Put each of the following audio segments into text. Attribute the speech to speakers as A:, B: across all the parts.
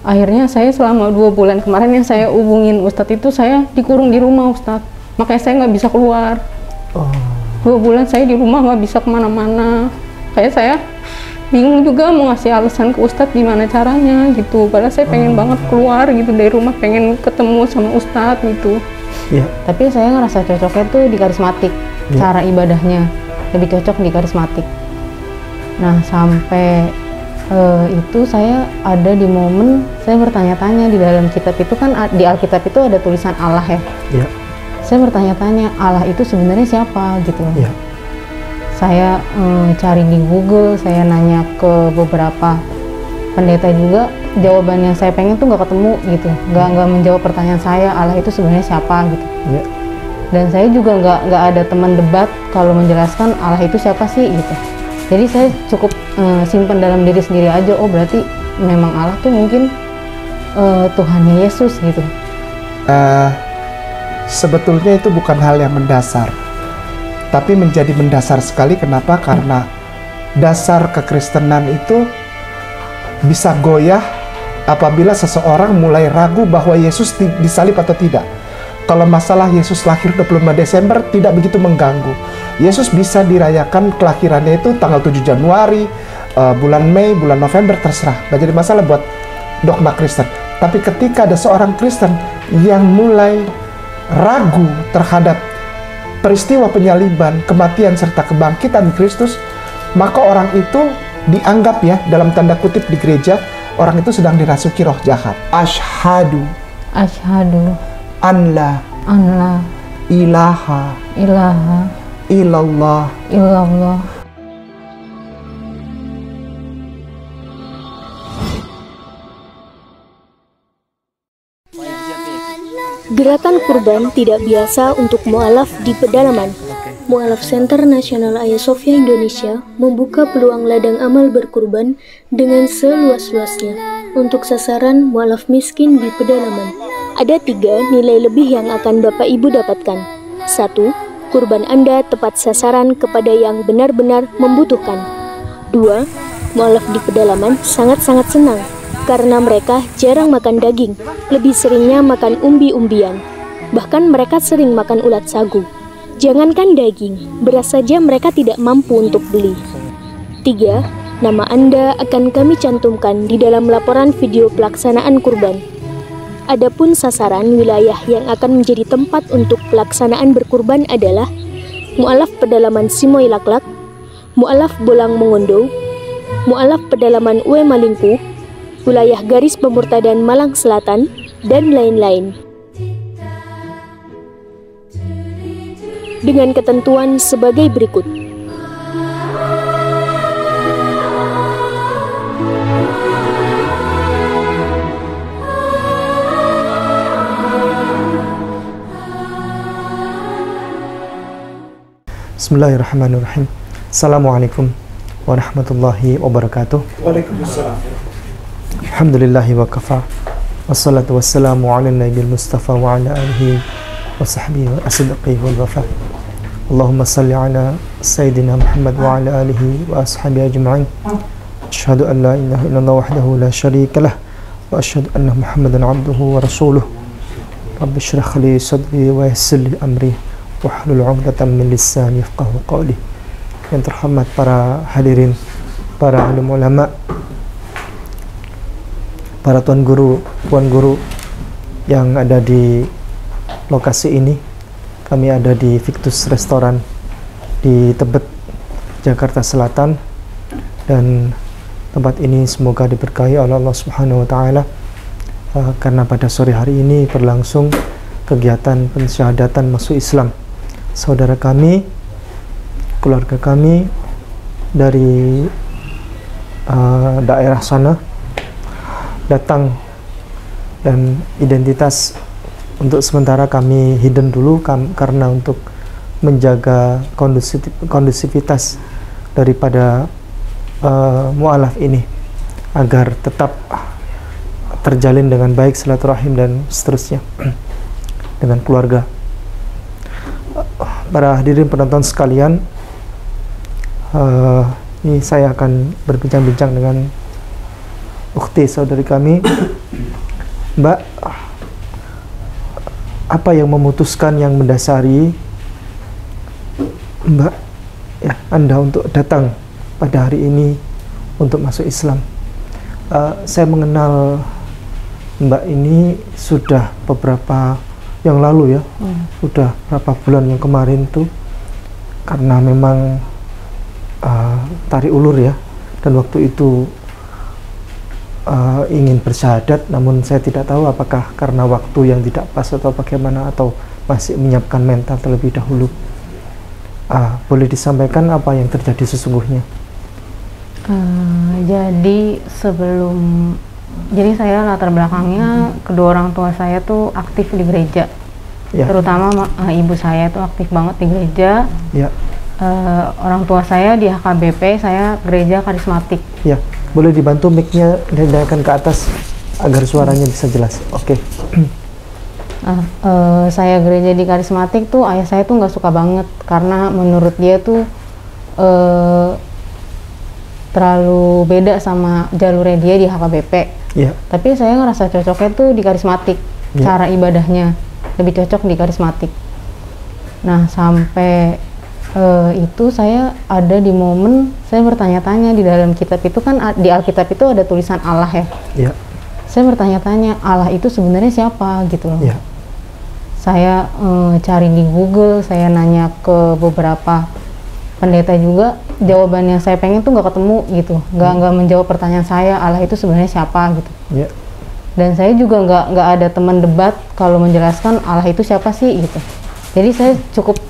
A: Akhirnya saya selama 2 bulan kemarin yang saya hubungin Ustadz itu, saya dikurung di rumah Ustadz, makanya saya nggak bisa keluar. 2 bulan saya di rumah nggak bisa kemana-mana. Kayak saya bingung juga mau ngasih alasan ke Ustadz gimana caranya gitu. Padahal saya pengen banget keluar gitu dari rumah, pengen ketemu sama Ustadz gitu. Tapi saya ngerasa cocoknya tuh di karismatik, cara ibadahnya lebih cocok di karismatik. Nah sampai itu saya ada di momen saya bertanya-tanya, di dalam kitab itu kan, di Alkitab itu ada tulisan Allah ya. Saya bertanya-tanya Allah itu sebenarnya siapa gitu. Saya cari di Google, saya nanya ke beberapa pendeta juga, jawaban yang saya pengen tuh nggak ketemu gitu, nggak menjawab pertanyaan saya Allah itu sebenarnya siapa gitu. Dan saya juga nggak ada teman debat kalau menjelaskan Allah itu siapa sih gitu. Jadi saya cukup simpan dalam diri sendiri aja, oh berarti memang Allah tuh mungkin Tuhannya Yesus gitu.
B: Sebetulnya itu bukan hal yang mendasar, tapi menjadi mendasar sekali. Kenapa? Karena dasar kekristenan itu bisa goyah apabila seseorang mulai ragu bahwa Yesus disalib atau tidak. Kalau masalah Yesus lahir 25 Desember tidak begitu mengganggu. Yesus bisa dirayakan kelahirannya itu tanggal 7 Januari, bulan Mei, bulan November, terserah. Nggak jadi masalah buat dogma Kristen. Tapi ketika ada seorang Kristen yang mulai ragu terhadap peristiwa penyaliban, kematian, serta kebangkitan Kristus, maka orang itu dianggap ya, dalam tanda kutip di gereja, orang itu sedang dirasuki roh jahat. Asyhadu an la ilaha illallah.
C: Gerakan kurban tidak biasa untuk mu'alaf di pedalaman. Mu'alaf Center Nasional Hagia Sophia Indonesia membuka peluang ladang amal berkurban dengan seluas-luasnya untuk sasaran mu'alaf miskin di pedalaman. Ada 3 nilai lebih yang akan Bapak Ibu dapatkan. 1. Kurban Anda tepat sasaran kepada yang benar-benar membutuhkan. 2. Mu'alaf di pedalaman sangat-sangat senang karena mereka jarang makan daging, lebih seringnya makan umbi-umbian. Bahkan mereka sering makan ulat sagu. Jangankan daging, beras saja mereka tidak mampu untuk beli. 3. Nama Anda akan kami cantumkan di dalam laporan video pelaksanaan kurban. Adapun sasaran wilayah yang akan menjadi tempat untuk pelaksanaan berkurban adalah Mu'alaf Pedalaman Simoy Laklak, Mu'alaf Bolang Mongondo, Mu'alaf Pedalaman Ue Malingku, wilayah garis pemurtadan Malang Selatan, dan lain-lain. Dengan ketentuan sebagai berikut.
D: Bismillahirrahmanirrahim. Assalamualaikum warahmatullahi wabarakatuh.
B: Waalaikumsalam.
D: Alhamdulillahi wa kafa. Wassalatu wassalamu ala nabiyil mustafa wa ala alihi wa sahbihi wa asdiqihi wal wafa. Allahumma salli ala Sayyidina Muhammad wa ala alihi wa ashabihi ajma'in. Asyhadu an la ilaha illallah wahdahu la syarika lah wa asyhadu anna Muhammadan abduhu wa rasuluh. Rabbi shrah li sadri wa yassir li amri wahlul 'uqdatam min lisani yafqahu qawli. Yang terhormat para hadirin, para alim ulama, para tuan guru, puan guru yang ada di lokasi ini. Kami ada di Victus Restoran di Tebet, Jakarta Selatan, dan tempat ini semoga diberkahi oleh Allah Subhanahu wa taala karena pada sore hari ini berlangsung kegiatan pensyahadatan masuk Islam saudara kami, keluarga kami dari daerah sana datang, dan identitas untuk sementara kami hidden dulu karena untuk menjaga kondusivitas daripada mu'alaf ini agar tetap terjalin dengan baik silaturahim dan seterusnya dengan keluarga. Para hadirin penonton sekalian, ini saya akan berbincang-bincang dengan ukhti saudari kami Mbak, apa yang memutuskan, yang mendasari Mbak, ya, Anda untuk datang pada hari ini untuk masuk Islam? Saya mengenal Mbak ini sudah beberapa yang lalu ya, sudah berapa bulan yang kemarin tuh, karena memang tarik ulur ya, dan waktu itu ingin bersyahadat, namun saya tidak tahu apakah karena waktu yang tidak pas atau bagaimana, atau masih menyiapkan mental terlebih dahulu. Boleh disampaikan apa yang terjadi sesungguhnya?
A: Jadi saya latar belakangnya kedua orang tua saya tuh aktif di gereja, ya. Terutama ibu saya tuh aktif banget di gereja. Ya. Orang tua saya di HKBP, saya gereja karismatik. Ya. Boleh dibantu mic-nya dinaikkan ke atas agar suaranya bisa jelas. Oke. Saya gereja di karismatik tuh, ayah saya tuh nggak suka banget karena menurut dia tuh terlalu beda sama jalurnya dia di HKBP. Yeah. Tapi saya ngerasa cocoknya tuh di karismatik. Yeah. Cara ibadahnya lebih cocok di karismatik. Nah, sampai itu saya ada di momen saya bertanya-tanya, di dalam kitab itu kan, di Alkitab itu ada tulisan Allah ya. Yeah. Saya bertanya-tanya, Allah itu sebenarnya siapa gitu loh. Yeah. Saya cari di Google, saya nanya ke beberapa pendeta juga, jawaban yang saya pengen tuh nggak ketemu gitu, nggak menjawab pertanyaan saya, Allah itu sebenarnya siapa gitu. Yeah. Dan saya juga nggak ada teman debat kalau menjelaskan Allah itu siapa sih gitu. Jadi saya cukup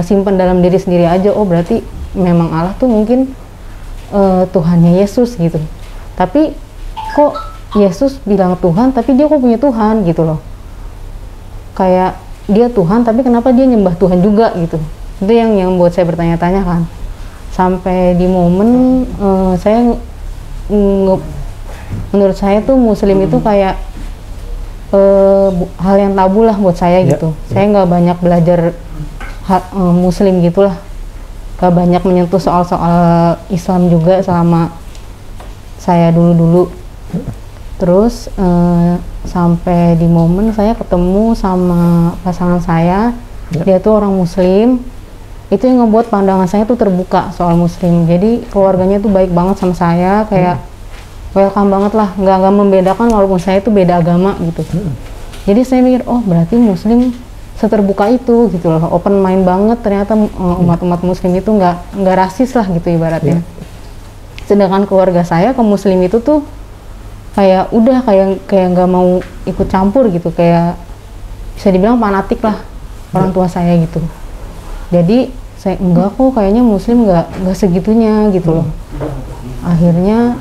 A: simpan dalam diri sendiri aja, oh berarti memang Allah tuh mungkin Tuhannya Yesus gitu. Tapi kok Yesus bilang Tuhan, tapi dia kok punya Tuhan gitu loh. Kayak dia Tuhan, tapi kenapa dia nyembah Tuhan juga gitu. Itu yang buat saya bertanya-tanya kan. Sampai di momen saya menurut saya tuh Muslim itu kayak hal yang tabu lah buat saya gitu. Saya nggak banyak belajar Muslim gitulah, nggak banyak menyentuh soal-soal Islam juga selama saya dulu. Terus sampai di momen saya ketemu sama pasangan saya, dia tuh orang Muslim. Itu yang ngebuat pandangan saya tuh terbuka soal Muslim. Jadi keluarganya tuh baik banget sama saya, kayak welcome banget lah, nggak membedakan walaupun saya tuh beda agama gitu. Jadi saya mikir, oh berarti Muslim seterbuka itu gitu loh, open mind banget. Ternyata umat-umat Muslim itu nggak rasis lah gitu ibaratnya. Sedangkan keluarga saya ke Muslim itu tuh kayak udah kayak nggak mau ikut campur gitu, kayak bisa dibilang fanatik lah orang tua saya gitu. Jadi saya enggak kok, kayaknya Muslim nggak segitunya gitu loh. Akhirnya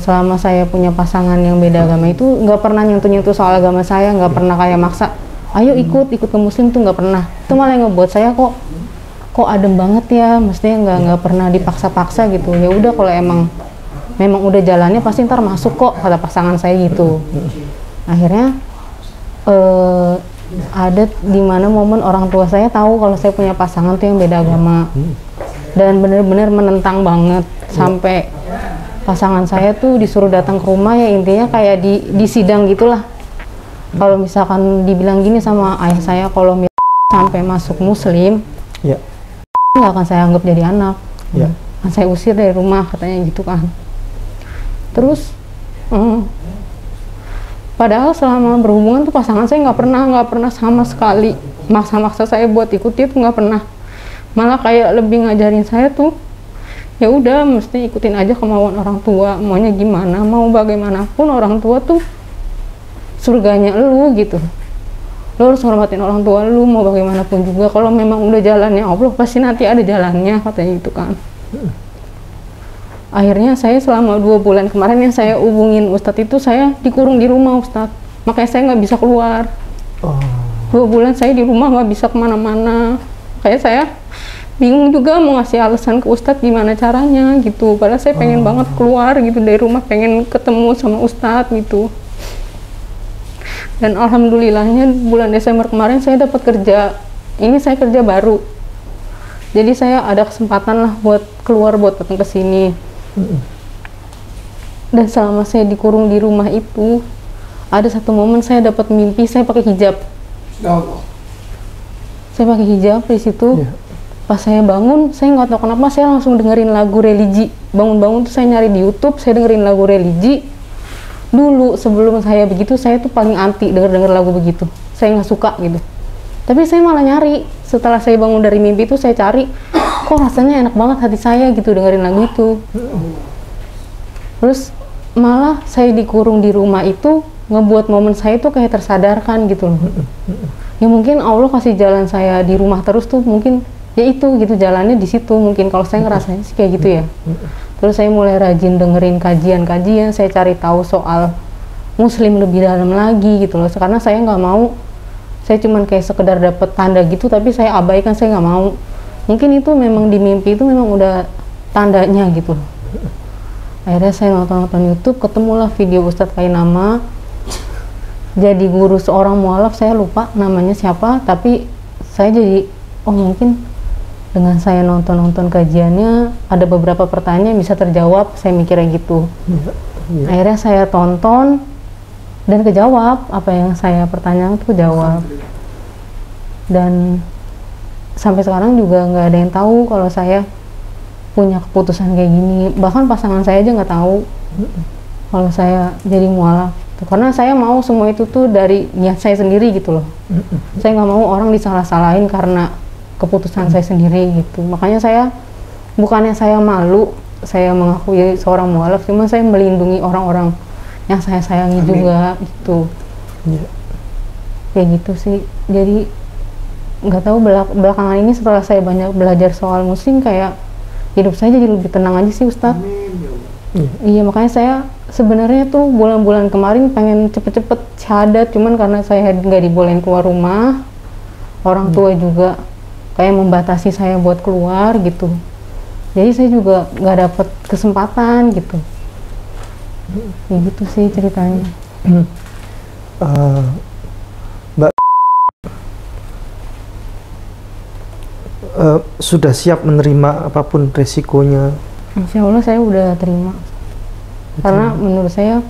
A: selama saya punya pasangan yang beda agama itu nggak pernah nyentuh soal agama saya, nggak pernah kayak maksa ayo ikut ke Muslim tuh, nggak pernah. Itu malah yang ngebuat saya kok adem banget ya, maksudnya nggak pernah dipaksa-paksa gitu. Ya udah kalau memang udah jalannya pasti ntar masuk kok, kata pasangan saya gitu. Akhirnya ada di mana momen orang tua saya tahu kalau saya punya pasangan tuh yang beda agama, dan bener-bener menentang banget. Sampai pasangan saya tuh disuruh datang ke rumah, ya intinya kayak di sidang gitulah. Kalau misalkan dibilang gini sama ayah saya, kalau sampai masuk Muslim, nggak akan saya anggap jadi anak, akan saya usir dari rumah, katanya gitu kan. Terus padahal selama berhubungan tuh pasangan saya nggak pernah sama sekali maksa-maksa saya buat ikut dia tuh, nggak pernah. Malah kayak lebih ngajarin saya tuh, ya udah mesti ikutin aja kemauan orang tua, maunya gimana, mau bagaimanapun orang tua tuh surganya lu gitu. Lu harus hormatin orang tua lu mau bagaimanapun juga. Kalau memang udah jalannya Allah pasti nanti ada jalannya, katanya gitu kan. Akhirnya saya selama 2 bulan kemarin yang saya hubungin Ustadz itu, saya dikurung di rumah Ustadz. Makanya saya nggak bisa keluar. 2 bulan saya di rumah nggak bisa kemana-mana. Kayak saya bingung juga mau ngasih alasan ke Ustadz gimana caranya gitu. Padahal saya pengen banget keluar gitu dari rumah, pengen ketemu sama Ustadz gitu. Dan alhamdulillahnya bulan Desember kemarin saya dapat kerja. Ini saya kerja baru. Jadi saya ada kesempatan lah buat keluar, buat datang ke sini. Dan selama saya dikurung di rumah itu, ada satu momen saya dapat mimpi saya pakai hijab. Saya pakai hijab di situ. Pas saya bangun, saya nggak tahu kenapa saya langsung dengerin lagu religi. Bangun-bangun tuh saya nyari di YouTube, saya dengerin lagu religi. Dulu sebelum saya begitu, saya tuh paling anti denger lagu begitu. Saya nggak suka gitu. Tapi saya malah nyari. Setelah saya bangun dari mimpi itu, saya cari, kok rasanya enak banget hati saya gitu dengerin lagu itu. Terus malah saya dikurung di rumah itu ngebuat momen saya tuh kayak tersadarkan gitu loh. Ya mungkin Allah kasih jalan saya di rumah terus tuh mungkin ya itu gitu jalannya di situ mungkin kalau saya ngerasain sih kayak gitu ya. Terus saya mulai rajin dengerin kajian-kajian, saya cari tahu soal Muslim lebih dalam lagi gitu loh. Karena saya nggak mau, saya cuman kayak sekedar dapet tanda gitu, tapi saya abaikan, saya nggak mau. Mungkin itu memang di mimpi itu memang udah tandanya gitu loh. Akhirnya saya nonton YouTube, ketemulah video Ustadz Kainama, jadi guru seorang mualaf, saya lupa namanya siapa, tapi saya jadi oh mungkin dengan saya nonton kajiannya ada beberapa pertanyaan bisa terjawab, saya mikirnya gitu. Akhirnya saya tonton dan kejawab apa yang saya pertanyakan itu kejawab. Dan sampai sekarang juga nggak ada yang tahu kalau saya punya keputusan kayak gini. Bahkan pasangan saya aja nggak tahu kalau saya jadi mualaf. Karena saya mau semua itu tuh dari niat saya sendiri gitu loh. Saya nggak mau orang disalah-salahin karena keputusan saya sendiri gitu. Makanya saya bukannya saya malu saya mengakui seorang mualaf, cuma saya melindungi orang-orang yang saya sayangi juga gitu. Kayak gitu sih. Jadi nggak tahu belakangan ini setelah saya banyak belajar soal Muslim, kayak hidup saya jadi lebih tenang aja sih Ustadz. Iya, makanya saya sebenarnya tuh bulan-bulan kemarin pengen cepet-cepet syahadat, cuman karena saya nggak dibolehin keluar rumah, orang tua juga kayak membatasi saya buat keluar gitu. Jadi saya juga nggak dapet kesempatan gitu. Ya gitu sih ceritanya.
D: Mbak sudah siap menerima apapun resikonya?
A: Insya Allah saya udah terima. Karena menurut saya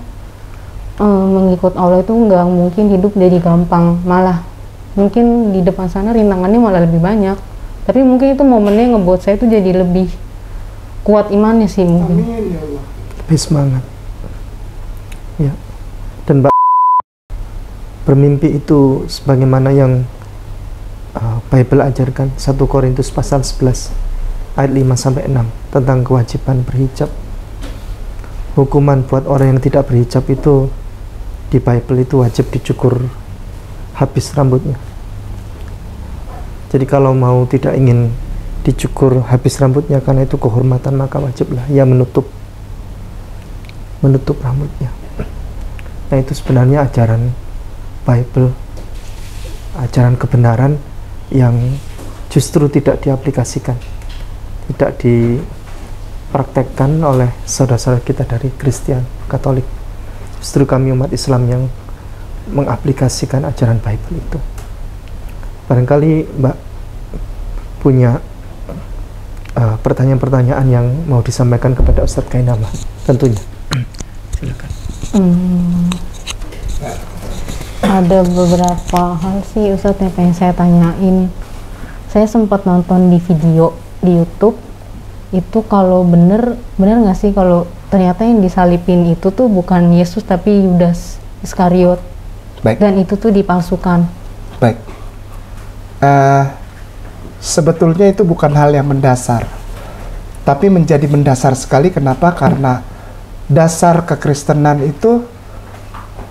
A: mengikut Allah itu nggak mungkin hidup jadi gampang, malah mungkin di depan sana rintangannya malah lebih banyak. Tapi mungkin itu momennya ngebuat saya tuh jadi lebih kuat imannya sih mungkin.
B: Amin ya Allah.
D: Lebih semangat. Ya. Dan Mbak bermimpi itu sebagaimana yang Bible ajarkan, 1 Korintus pasal 11 ayat 5-6 tentang kewajiban berhijab. Hukuman buat orang yang tidak berhijab itu di Bible itu wajib dicukur habis rambutnya. Jadi kalau mau tidak ingin dicukur habis rambutnya karena itu kehormatan, maka wajiblah ia menutup rambutnya. Nah, itu sebenarnya ajaran Bible, ajaran kebenaran yang justru tidak diaplikasikan, tidak dipraktekkan oleh saudara-saudara kita dari Kristen Katolik. Justru kami umat Islam yang mengaplikasikan ajaran Bible itu. Barangkali Mbak punya pertanyaan-pertanyaan yang mau disampaikan kepada Ustadz Kainama tentunya. Silakan.
A: Ada beberapa hal sih Ustadz yang pengen saya tanyain. Saya sempat nonton di video di YouTube itu, kalau bener nggak sih kalau ternyata yang disalipin itu tuh bukan Yesus tapi Yudas Iskariot.
B: Baik.
A: Dan itu tuh dipalsukan.
B: Baik. Sebetulnya itu bukan hal yang mendasar, tapi menjadi mendasar sekali. Kenapa? Karena dasar kekristenan itu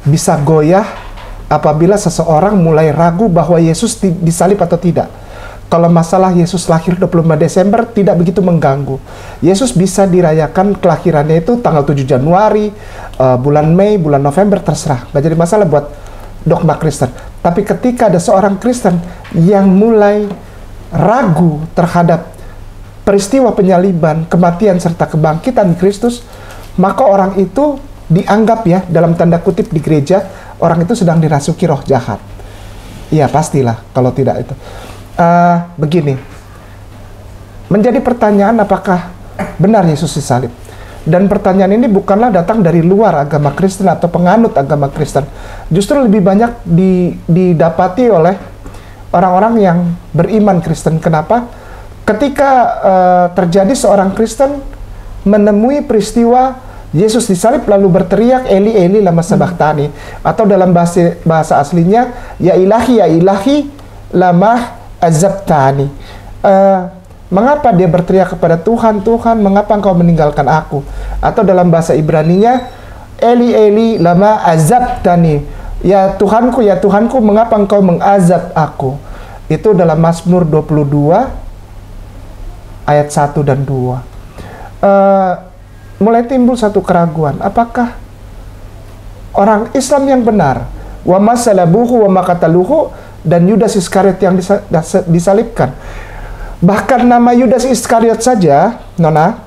B: bisa goyah apabila seseorang mulai ragu bahwa Yesus disalib atau tidak. Kalau masalah Yesus lahir 25 Desember tidak begitu mengganggu. Yesus bisa dirayakan kelahirannya itu tanggal 7 Januari, bulan Mei, bulan November, terserah. Gak jadi masalah buat dogma Kristen. Tapi ketika ada seorang Kristen yang mulai ragu terhadap peristiwa penyaliban, kematian, serta kebangkitan Kristus, maka orang itu dianggap, ya, dalam tanda kutip di gereja, orang itu sedang dirasuki roh jahat. Iya, pastilah kalau tidak itu. Begini, menjadi pertanyaan apakah benar Yesus disalib. Dan pertanyaan ini bukanlah datang dari luar agama Kristen atau penganut agama Kristen. Justru lebih banyak didapati oleh orang-orang yang beriman Kristen. Kenapa? Ketika terjadi seorang Kristen menemui peristiwa Yesus disalib lalu berteriak, Eli Eli lama sabachthani, atau dalam bahasa aslinya, ya ilahi lama azabtani. Mengapa dia berteriak kepada Tuhan, Tuhan, mengapa engkau meninggalkan aku? Atau dalam bahasa Ibraninya, Eli Eli lama azabtani, ya Tuhanku, mengapa engkau mengazab aku? Itu dalam Mazmur 22 ayat 1 dan 2. Mulai timbul satu keraguan, apakah orang Islam yang benar, wa masalabuhu wa makataluhu, dan Yudas Iskariot yang disalibkan. Bahkan nama Yudas Iskariot saja, Nona,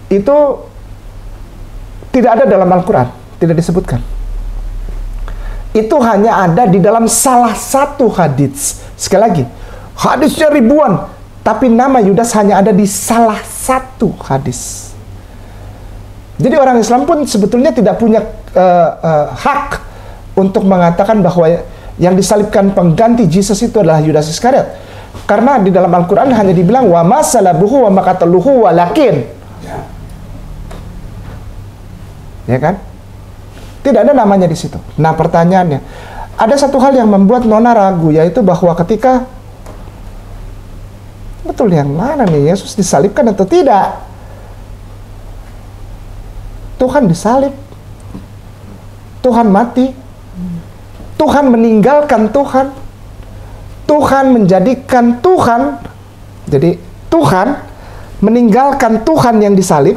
B: itu tidak ada dalam Al-Quran, tidak disebutkan. Itu hanya ada di dalam salah satu hadits. Sekali lagi, hadisnya ribuan, tapi nama Yudas hanya ada di salah satu hadis. Jadi orang Islam pun sebetulnya tidak punya hak untuk mengatakan bahwa yang disalibkan pengganti Yesus itu adalah Yudas Iskariot. Karena di dalam Al-Quran hanya dibilang wa masalabuhu wa makataluhu walakin. Ya kan? Tidak ada namanya di situ. Nah, pertanyaannya, ada satu hal yang membuat Nona ragu, yaitu bahwa ketika betul yang mana nih, Yesus disalibkan atau tidak? Tuhan disalib, Tuhan mati, Tuhan meninggalkan Tuhan, Tuhan menjadikan Tuhan. Jadi Tuhan meninggalkan Tuhan yang disalib,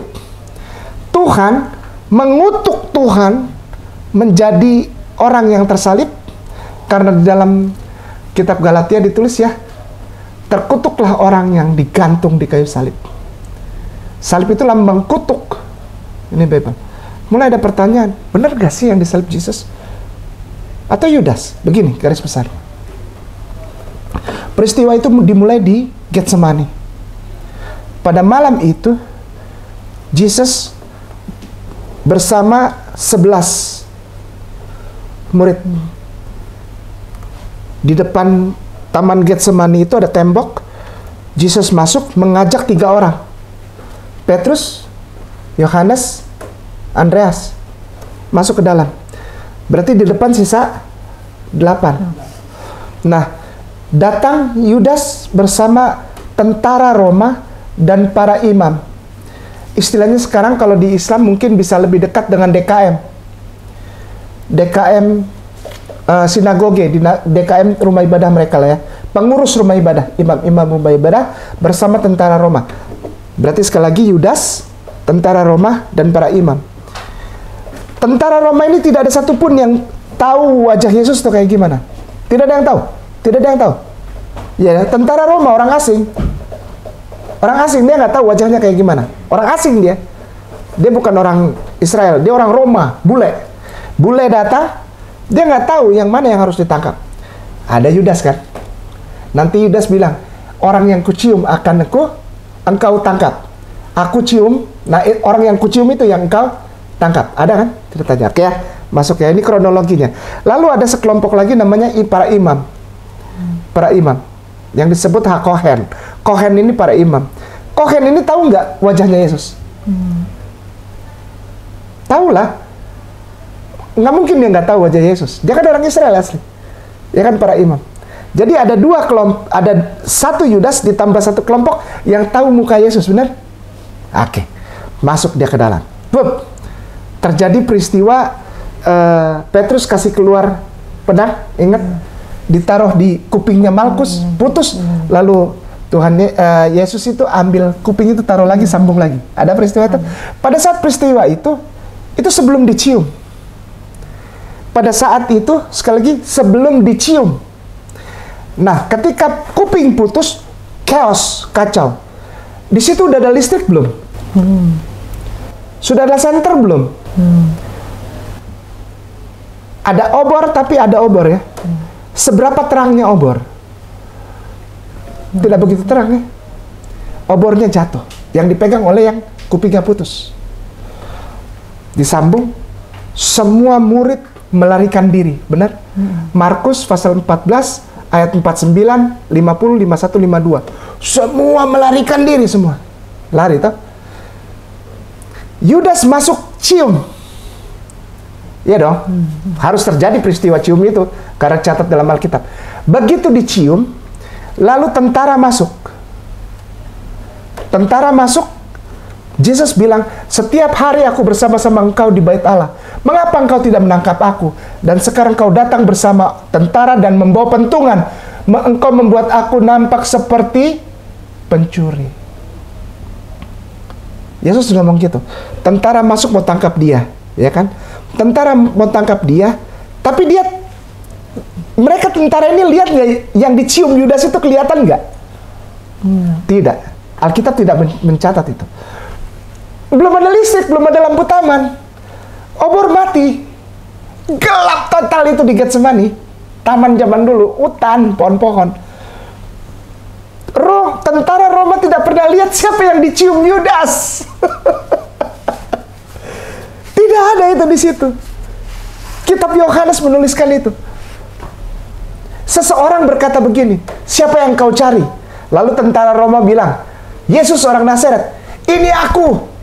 B: Tuhan mengutuk Tuhan menjadi orang yang tersalib. Karena di dalam kitab Galatia ditulis ya, terkutuklah orang yang digantung di kayu salib. Salib itu lambang kutuk. Ini Bible. Mulai ada pertanyaan, benar gak sih yang disalib Yesus? Atau Yudas? Begini garis besar. Peristiwa itu dimulai di Getsemani. Pada malam itu, Yesus bersama 11 murid. Di depan Taman Getsemani itu ada tembok. Yesus masuk mengajak 3 orang. Petrus, Yohanes, Andreas masuk ke dalam. Berarti di depan sisa 8. Nah, datang Yudas bersama tentara Roma dan para imam. Istilahnya sekarang kalau di Islam mungkin bisa lebih dekat dengan DKM. DKM sinagoge, di DKM rumah ibadah mereka lah ya. Pengurus rumah ibadah, imam-imam rumah ibadah bersama tentara Roma. Berarti sekali lagi Yudas, tentara Roma, dan para imam. Tentara Roma ini tidak ada satupun yang tahu wajah Yesus itu kayak gimana. Tidak ada yang tahu. Tidak ada yang tahu. Ya, tentara Roma, orang asing. Orang asing, dia nggak tahu wajahnya kayak gimana. Orang asing dia. Dia bukan orang Israel, dia orang Roma, bule. Bule datang, dia nggak tahu yang mana yang harus ditangkap. Ada Yudas kan? Nanti Yudas bilang, orang yang kucium akan engkau tangkap. Aku cium, nah orang yang kucium itu yang engkau tangkap. Ada kan? Ceritanya. Oke ya, masuk ya. Ini kronologinya. Lalu ada sekelompok lagi namanya para imam. Para imam. Yang disebut Kohen. Kohen ini para imam. Kohen ini tahu nggak wajahnya Yesus? Tahu lah. Nggak mungkin dia nggak tahu wajah Yesus. Dia kan orang Israel asli. Ya kan, para imam. Jadi ada 2 kelompok, ada 1 Yudas ditambah 1 kelompok yang tahu muka Yesus, benar? Oke, masuk dia ke dalam. Bup. Terjadi peristiwa Petrus kasih keluar pedang, ingat? Ditaruh di kupingnya Malkus, putus. Lalu Tuhan Yesus itu ambil kuping itu, taruh lagi, sambung lagi. Ada peristiwa itu. Pada saat peristiwa itu sebelum dicium. Pada saat itu, sekali lagi, sebelum dicium. Nah, ketika kuping putus, chaos, kacau. Di situ udah ada listrik belum? Sudah ada senter belum? Ada obor, tapi ada obor ya. Seberapa terangnya obor? Tidak begitu terang ya. Obornya jatuh. Yang dipegang oleh yang kupingnya putus. disambung, semua murid melarikan diri, benar? Markus pasal 14 ayat 49, 50, 51, 52. Semua melarikan diri semua. Lari toh. Yudas masuk cium. Iya dong. Harus terjadi peristiwa cium itu karena catat dalam Alkitab. Begitu dicium, lalu tentara masuk. Tentara masuk, Yesus bilang, "Setiap hari aku bersama-sama engkau di bait Allah. Mengapa engkau tidak menangkap aku? Dan sekarang kau datang bersama tentara dan membawa pentungan. Engkau membuat aku nampak seperti pencuri." Yesus ngomong gitu. Tentara masuk mau tangkap dia, ya kan? Tentara mau tangkap dia, tapi mereka tentara ini lihat nggak yang dicium Yudas itu kelihatan nggak? Tidak. Alkitab tidak mencatat itu. Belum ada listrik, belum ada lampu taman. Obor mati. Gelap total itu di Getsemani. Taman zaman dulu, hutan, pohon-pohon. Tentara Roma tidak pernah lihat siapa yang dicium Yudas. Tidak ada itu di situ. Kitab Yohanes menuliskan itu. Seseorang berkata begini, "Siapa yang kau cari?" Lalu tentara Roma bilang, "Yesus orang Nazaret." "Ini aku."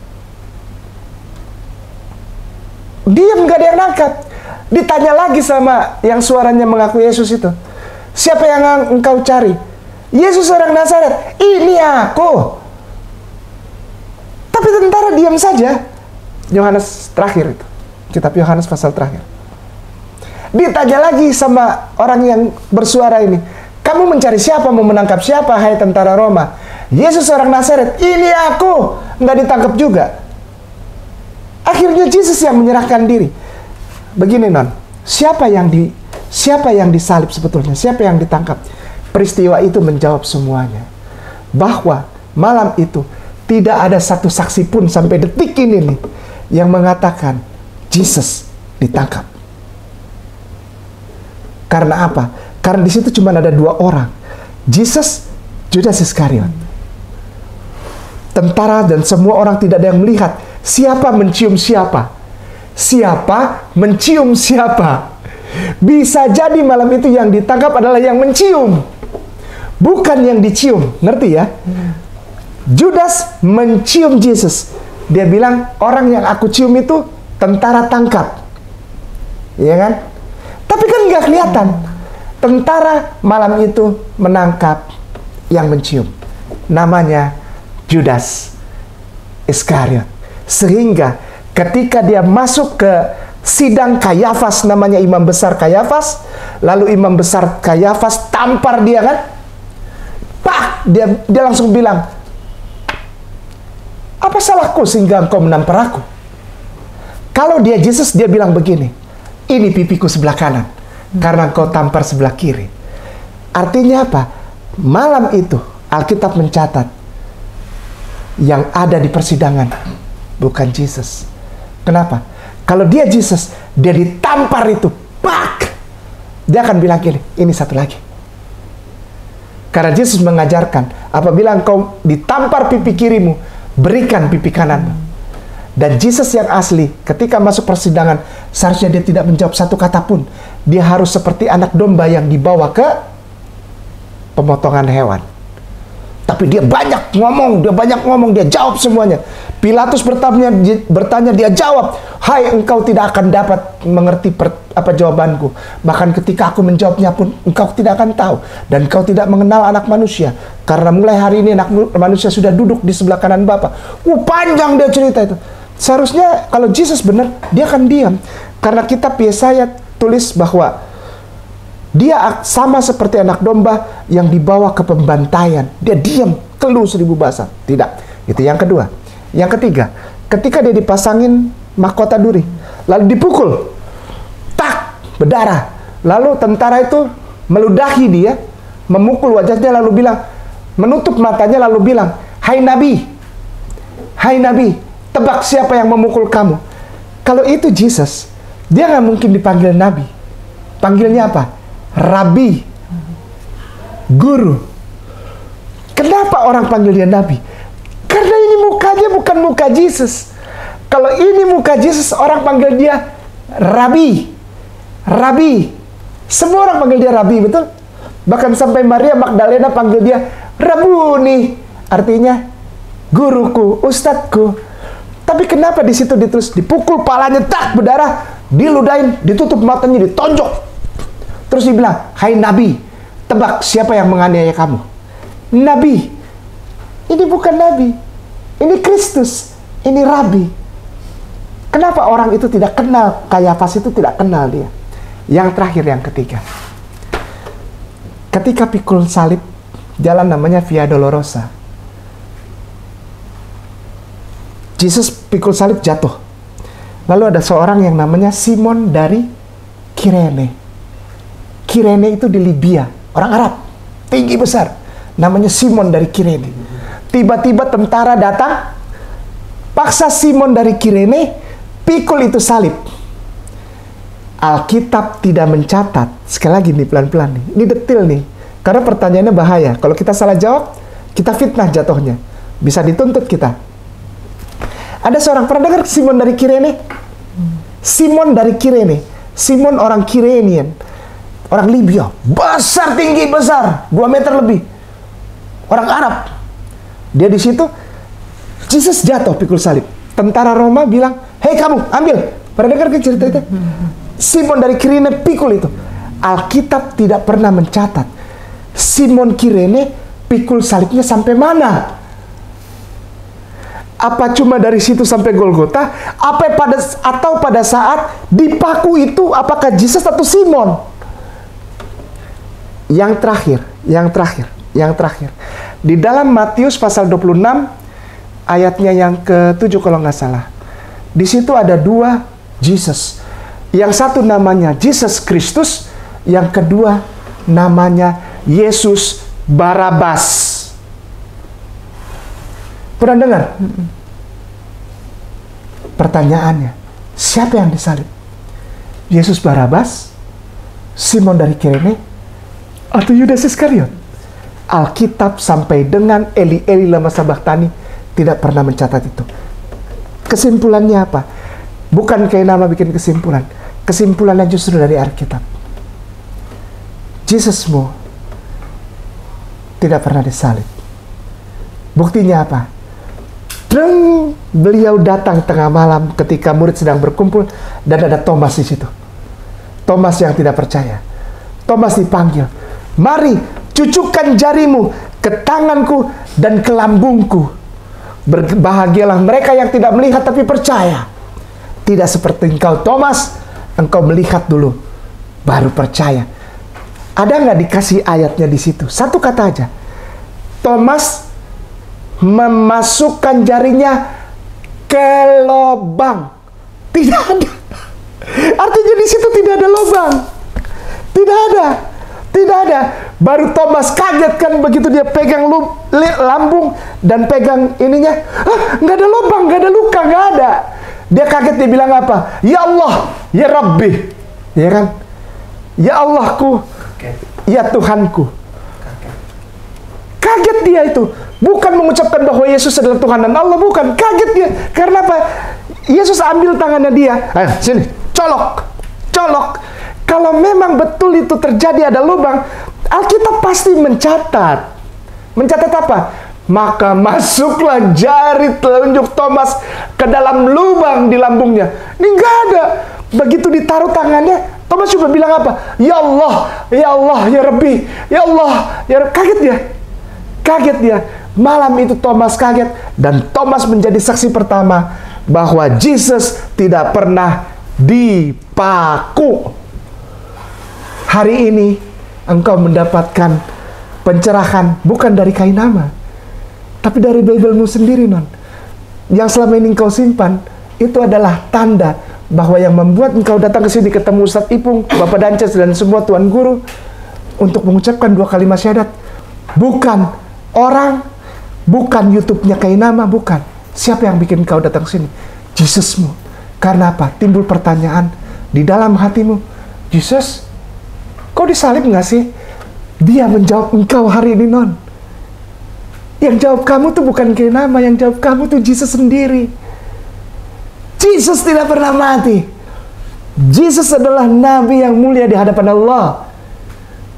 B: Diam, gak ada yang nangkap. Ditanya lagi sama yang suaranya mengaku Yesus itu, "Siapa yang engkau cari?" "Yesus orang Nazaret." "Ini aku." Tapi tentara diam saja. Yohanes terakhir itu. Kitab Yohanes pasal terakhir. Ditanya lagi sama orang yang bersuara ini, "Kamu mencari siapa? Mau menangkap siapa, hai tentara Roma?" "Yesus orang Nazaret." "Ini aku." Nggak ditangkap juga. Akhirnya Yesus yang menyerahkan diri. Begini non, siapa yang disalib sebetulnya? Siapa yang ditangkap? Peristiwa itu menjawab semuanya. Bahwa malam itu tidak ada satu saksi pun sampai detik ini nih yang mengatakan Yesus ditangkap. Karena apa? Karena di situ cuma ada dua orang, Yesus, Judas Iskariot. Tentara dan semua orang tidak ada yang melihat siapa mencium siapa. Siapa mencium siapa. Bisa jadi malam itu yang ditangkap adalah yang mencium, bukan yang dicium. Ngerti ya? Judas mencium Yesus. Dia bilang, "Orang yang aku cium itu tentara tangkap." Iya kan? Tapi kan nggak kelihatan. Tentara malam itu menangkap yang mencium. Namanya Judas Iskariot. Sehingga ketika dia masuk ke sidang Kayafas, namanya imam besar Kayafas, lalu imam besar Kayafas tampar dia kan? Pak! Dia langsung bilang, "Apa salahku sehingga engkau menampar aku?" Kalau dia Yesus, dia bilang begini, "Ini pipiku sebelah kanan, karena engkau tampar sebelah kiri." Artinya apa? Malam itu Alkitab mencatat yang ada di persidangan bukan Yesus. Kenapa? Kalau dia Yesus, dia ditampar itu, pak! Dia akan bilang gini, "Ini satu lagi." Karena Yesus mengajarkan, apabila engkau ditampar pipi kirimu, berikan pipi kananmu. Dan Yesus yang asli, ketika masuk persidangan, seharusnya dia tidak menjawab satu kata pun. Dia harus seperti anak domba yang dibawa ke pemotongan hewan. Tapi dia banyak ngomong, dia jawab semuanya. Pilatus bertanya, dia jawab, "Hai, engkau tidak akan dapat mengerti apa jawabanku. Bahkan ketika aku menjawabnya pun, engkau tidak akan tahu. Dan engkau tidak mengenal anak manusia. Karena mulai hari ini anak manusia sudah duduk di sebelah kanan Bapa." Panjang dia cerita itu. Seharusnya kalau Yesus benar, dia akan diam. Karena kitab Yesaya tulis bahwa dia sama seperti anak domba yang dibawa ke pembantaian. Dia diam, keluh 1000 bahasa. Tidak. Itu yang kedua. Yang ketiga, ketika dia dipasangin mahkota duri, lalu dipukul, tak, berdarah. Lalu tentara itu meludahi dia, memukul wajahnya, lalu bilang, menutup matanya, lalu bilang, hai Nabi, tebak siapa yang memukul kamu." Kalau itu Yesus, dia nggak mungkin dipanggil Nabi. Panggilnya apa? Rabi, guru. Kenapa orang panggil dia Nabi? Karena ini mukanya bukan muka Yesus. Kalau ini muka Yesus, orang panggil dia Rabi. Rabi. Semua orang panggil dia Rabi, betul? Bahkan sampai Maria Magdalena panggil dia Rabuni. Artinya guruku, ustadku. Tapi kenapa di situ ditulis dipukul palanya, tak berdarah, diludahin, ditutup matanya, ditonjok. Terus dibilang, hai Nabi, tebak siapa yang menganiaya kamu? Nabi. Ini bukan Nabi. Ini Kristus. Ini Rabi. Kenapa orang itu tidak kenal? Kayafas itu tidak kenal dia. Yang terakhir, yang ketiga. Ketika pikul salib, jalan namanya Via Dolorosa. Yesus pikul salib jatuh. Lalu ada seorang yang namanya Simon dari Kirene. Kirene itu di Libya, orang Arab, tinggi besar. Namanya Simon dari Kirene. Tiba-tiba tentara datang, paksa Simon dari Kirene pikul itu salib. Alkitab tidak mencatat. Sekali lagi nih, pelan-pelan nih. Ini detail nih. Karena pertanyaannya bahaya. Kalau kita salah jawab, kita fitnah jatuhnya. Bisa dituntut kita. Ada seorang, pernah dengar Simon dari Kirene? Simon dari Kirene. Simon orang Kirenian. Orang Libya. Besar, tinggi, besar. 2 meter lebih. Orang Arab. Dia di situ, Yesus jatuh pikul salib. Tentara Roma bilang, hei kamu, ambil. Pernah dengar kan cerita itu? Simon dari Kirene pikul itu. Alkitab tidak pernah mencatat Simon Kirene pikul salibnya sampai mana. Apa cuma dari situ sampai Golgota? Atau pada saat dipaku itu, apakah Yesus atau Simon? Yang terakhir. Di dalam Matius pasal 26, ayatnya yang ke-7 kalau nggak salah. Di situ ada 2 Yesus. Yang satu namanya Yesus Kristus, yang kedua namanya Yesus Barabas. Pernah dengar? Pertanyaannya, siapa yang disalib? Yesus Barabas, Simon dari Kirene, atau Yudas Iskariot? Alkitab sampai dengan Eli lama sabachthani tidak pernah mencatat itu. Kesimpulannya apa? Bukan kayak nama bikin kesimpulan. Kesimpulannya justru dari Alkitab. Yesusmu tidak pernah disalib. Buktinya apa? Beliau datang tengah malam ketika murid sedang berkumpul dan ada Thomas di situ. Thomas yang tidak percaya. Thomas dipanggil, mari cucukkan jarimu ke tanganku dan ke lambungku. Berbahagialah mereka yang tidak melihat tapi percaya. Tidak seperti engkau Thomas, engkau melihat dulu baru percaya. Ada nggak dikasih ayatnya di situ? Satu kata aja. Thomas memasukkan jarinya ke lubang. Tidak ada. Artinya di situ tidak ada lubang. Tidak ada. Baru Thomas kaget kan begitu dia pegang lambung dan pegang ininya. Nggak ada lubang, nggak ada luka, nggak ada. Dia kaget, dia bilang apa? Ya Allah, ya Rabbi. Ya kan? Ya Allahku, ya Tuhanku. Kaget dia itu. Bukan mengucapkan bahwa Yesus adalah Tuhan dan Allah, bukan. Kaget dia. Karena apa? Yesus ambil tangannya dia. Ayo, sini. Colok. Kalau memang betul itu terjadi ada lubang, Alkitab pasti mencatat. Mencatat apa? Maka masuklah jari telunjuk Thomas ke dalam lubang di lambungnya. Ini enggak ada. Begitu ditaruh tangannya, Thomas cuma bilang apa? Ya Allah, ya Rabbi, ya Allah, ya Rabbi. Kaget dia. Malam itu Thomas kaget. Dan Thomas menjadi saksi pertama bahwa Yesus tidak pernah dipaku. Hari ini engkau mendapatkan pencerahan bukan dari Kainama, tapi dari Biblemu sendiri, non. Yang selama ini engkau simpan, itu adalah tanda bahwa yang membuat engkau datang ke sini ketemu Ustadz Ipung, Bapak Dances, dan semua Tuan Guru untuk mengucapkan 2 kalimat syahadat. Bukan orang, bukan YouTube-nya Kainama, bukan. Siapa yang bikin engkau datang ke sini? Yesusmu. Karena apa? Timbul pertanyaan di dalam hatimu. Yesus, kau disalib nggak sih? Dia menjawab engkau hari ini, non. Yang jawab kamu tuh bukan Kainama, yang jawab kamu tuh Yesus sendiri. Yesus tidak pernah mati. Yesus adalah nabi yang mulia di hadapan Allah.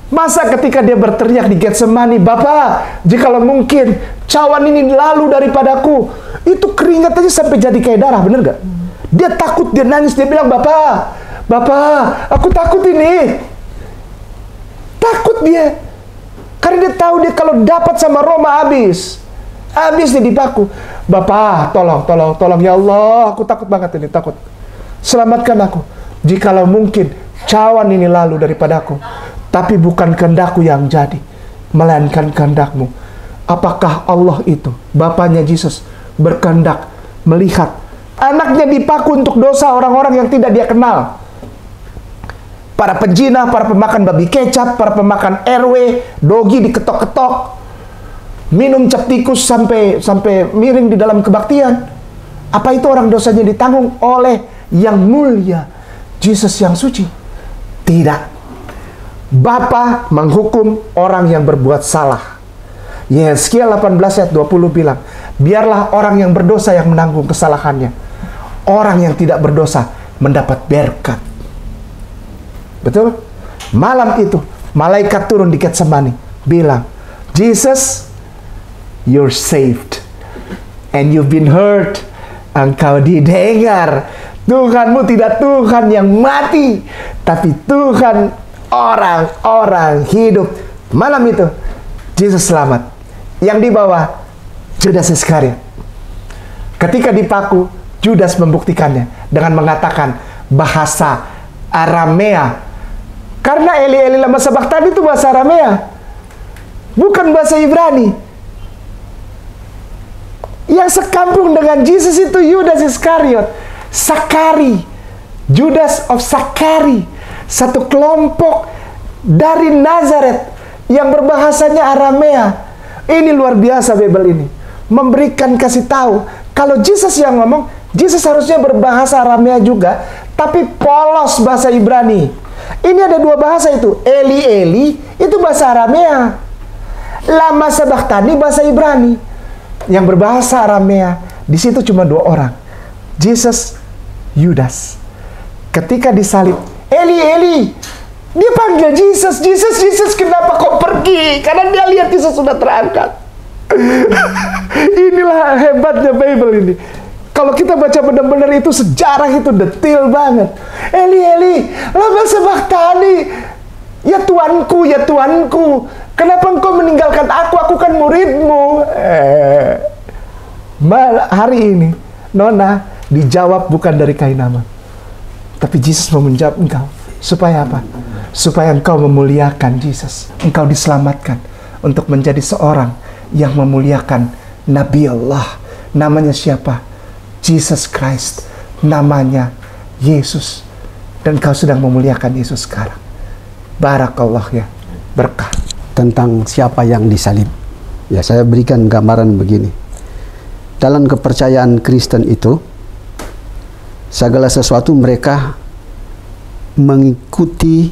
B: Masa ketika dia berteriak di Getsemani, "Bapa, jikalau mungkin cawan ini lalu daripadaku," itu keringat aja sampai jadi kayak darah, bener gak? Dia takut, dia nangis, dia bilang, Bapak, aku takut ini. Takut dia. Karena dia tahu dia kalau dapat sama Roma habis dia dipaku. "Bapak, tolong ya Allah, aku takut banget ini, takut. Selamatkan aku. Jikalau mungkin cawan ini lalu daripadaku, tapi bukan kehendakku yang jadi, melainkan kehendakmu." Apakah Allah itu, Bapaknya Yesus, berkehendak melihat anaknya dipaku untuk dosa orang-orang yang tidak dia kenal? Para penjinah, para pemakan babi kecap, para pemakan RW, dogi diketok-ketok, minum cap tikus sampai miring di dalam kebaktian. Apa itu orang dosanya ditanggung oleh yang mulia, Yesus yang suci? Tidak. Bapa menghukum orang yang berbuat salah. Yesaya 18 ayat 20 bilang, "Biarlah orang yang berdosa yang menanggung kesalahannya. Orang yang tidak berdosa mendapat berkat." Betul? Malam itu, malaikat turun di Getsemani, bilang, "Jesus, you're saved. And you've been heard." Engkau didengar. Tuhanmu tidak Tuhan yang mati, tapi Tuhan orang-orang hidup. Malam itu, Yesus selamat. Yang di bawah, Judas Iskariot. Ketika dipaku, Judas membuktikannya dengan mengatakan bahasa Aramea. Karena Eli lama sabachthani itu bahasa Aramea, bukan bahasa Ibrani. Yang sekampung dengan Yesus itu Judas Iskariot, Sakari, Judas of Sakari, satu kelompok dari Nazaret yang berbahasanya Aramea. Ini luar biasa Bible ini, memberikan kasih tahu kalau Yesus yang ngomong, Yesus harusnya berbahasa Aramea juga, tapi polos bahasa Ibrani. Ini ada dua bahasa itu. Eli itu bahasa Aramea, lama sabachthani bahasa Ibrani. Yang berbahasa Aramea di situ cuma dua orang, Yesus, Judas. Ketika disalib, Eli, dia panggil Jesus, kenapa kau pergi? Karena dia lihat Yesus sudah terangkat. Inilah hebatnya Bible ini. Kalau kita baca benar-benar itu sejarah itu detail banget. Eli, lama sabachthani. Ya Tuanku, kenapa engkau meninggalkan aku? Aku kan muridmu. Hari ini, Nona dijawab bukan dari Kainama, tapi Yesus mau menjawab engkau. Supaya apa? Supaya engkau memuliakan Yesus. Engkau diselamatkan untuk menjadi seorang yang memuliakan Nabi Allah. Namanya siapa? Jesus Christ. Namanya Yesus. Dan kau sedang memuliakan Yesus sekarang. Barakallah ya, berkah.
E: Tentang siapa yang disalib, ya saya berikan gambaran begini. Dalam kepercayaan Kristen itu, segala sesuatu mereka mengikuti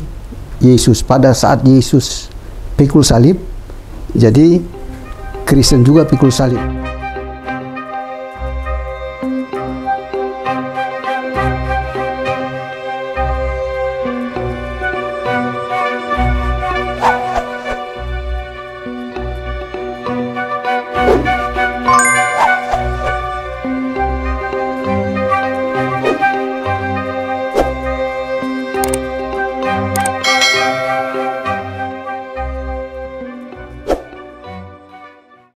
E: Yesus. Pada saat Yesus pikul salib, jadi Kristen juga pikul salib.